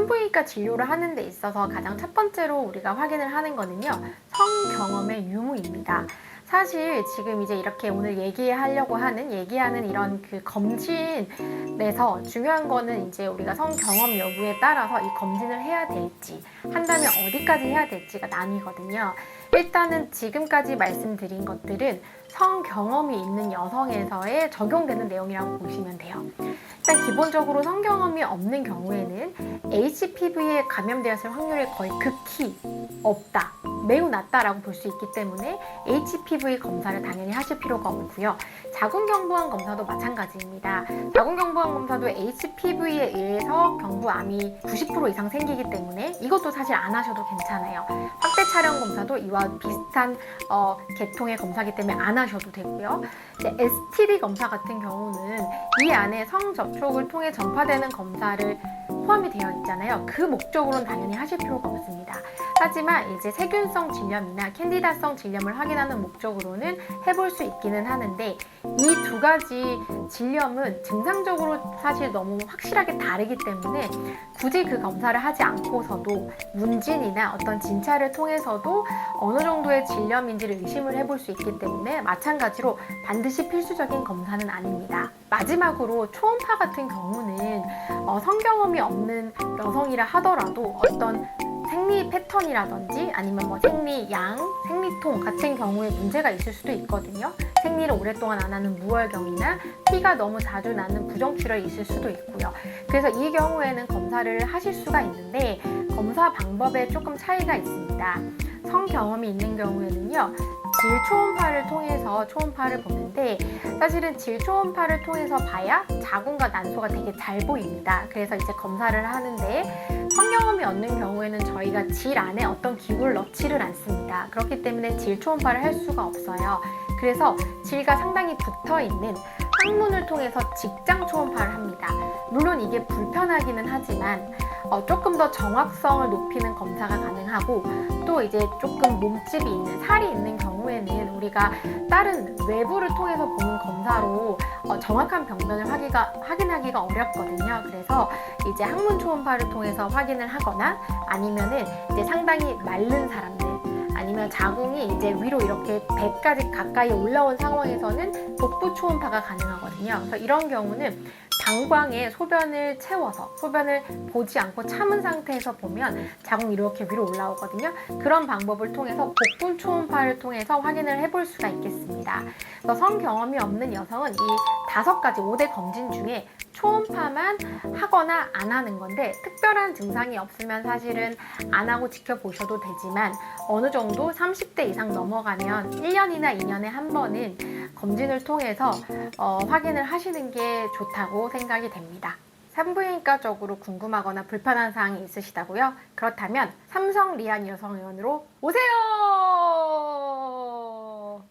산부인과 진료를 하는 데 있어서 가장 첫 번째로 우리가 확인을 하는 거는요, 성 경험의 유무입니다. 사실 지금 이제 이렇게 오늘 얘기하는 이런 그 검진에서 중요한 거는 이제 우리가 성 경험 여부에 따라서 이 검진을 해야 될지, 한다면 어디까지 해야 될지가 나뉘거든요. 일단은 지금까지 말씀드린 것들은 성 경험이 있는 여성에서의 적용되는 내용이라고 보시면 돼요. 일단 기본적으로 성 경험이 없는 경우에는 HPV에 감염되었을 확률이 거의 극히 없다, 매우 낮다라고 볼 수 있기 때문에 HPV 검사를 당연히 하실 필요가 없고요. 자궁경부암 검사도 마찬가지입니다. 자궁경부암 검사도 HPV에 의해서 경부암이 90% 이상 생기기 때문에 이것도 사실 안 하셔도 괜찮아요. 확대 촬영 검사도 이와 비슷한 계통의 검사이기 때문에 안 하셔도 되고요. 이제 STD 검사 같은 경우는 이 안에 성접촉을 통해 전파되는 검사를 포함이 되어 있잖아요. 그 목적으로는 당연히 하실 필요가 없습니다. 하지만 이제 세균성 질염이나 캔디다성 질염을 확인하는 목적으로는 해볼 수 있기는 하는데, 이 두 가지 질염은 증상적으로 사실 너무 확실하게 다르기 때문에 굳이 그 검사를 하지 않고서도 문진이나 어떤 진찰을 통해서도 어느 정도의 질염인지를 의심을 해볼 수 있기 때문에 마찬가지로 반드시 필수적인 검사는 아닙니다. 마지막으로 초음파 같은 경우는 성경험이 없는 여성이라 하더라도 어떤 생리 패턴이라든지 아니면 뭐 생리양, 생리통 같은 경우에 문제가 있을 수도 있거든요. 생리를 오랫동안 안 하는 무월경이나 피가 너무 자주 나는 부정출혈이 있을 수도 있고요. 그래서 이 경우에는 검사를 하실 수가 있는데 검사 방법에 조금 차이가 있습니다. 성경험이 있는 경우에는요, 질초음파를 통해서 초음파를 보는데, 사실은 질초음파를 통해서 봐야 자궁과 난소가 되게 잘 보입니다. 그래서 이제 검사를 하는데 성경험이 없는 경우에는 저희가 질 안에 어떤 기구를 넣지를 않습니다. 그렇기 때문에 질초음파를 할 수가 없어요. 그래서 질과 상당히 붙어있는 항문을 통해서 직장 초음파를 합니다. 물론 이게 불편하기는 하지만 조금 더 정확성을 높이는 검사가 가능하고, 또 이제 조금 몸집이 있는 살이 있는 경우에는 우리가 다른 외부를 통해서 보는 검사로 정확한 병변을 확인하기가 어렵거든요. 그래서 이제 항문 초음파를 통해서 확인을 하거나, 아니면은 이제 상당히 마른 사람들, 아니면 자궁이 이제 위로 이렇게 배까지 가까이 올라온 상황에서는 복부 초음파가 가능하거든요. 그래서 이런 경우는 방광에 소변을 채워서 소변을 보지 않고 참은 상태에서 보면 자궁이 이렇게 위로 올라오거든요. 그런 방법을 통해서 복부 초음파를 통해서 확인을 해볼 수가 있겠습니다. 그래서 성 경험이 없는 여성은 이 5가지 5대 검진 중에 초음파만 하거나 안 하는 건데, 특별한 증상이 없으면 사실은 안 하고 지켜보셔도 되지만 어느 정도 30대 이상 넘어가면 1년이나 2년에 한 번은 검진을 통해서 확인을 하시는 게 좋다고 생각이 됩니다. 산부인과적으로 궁금하거나 불편한 사항이 있으시다고요? 그렇다면 삼성 리안 여성의원으로 오세요!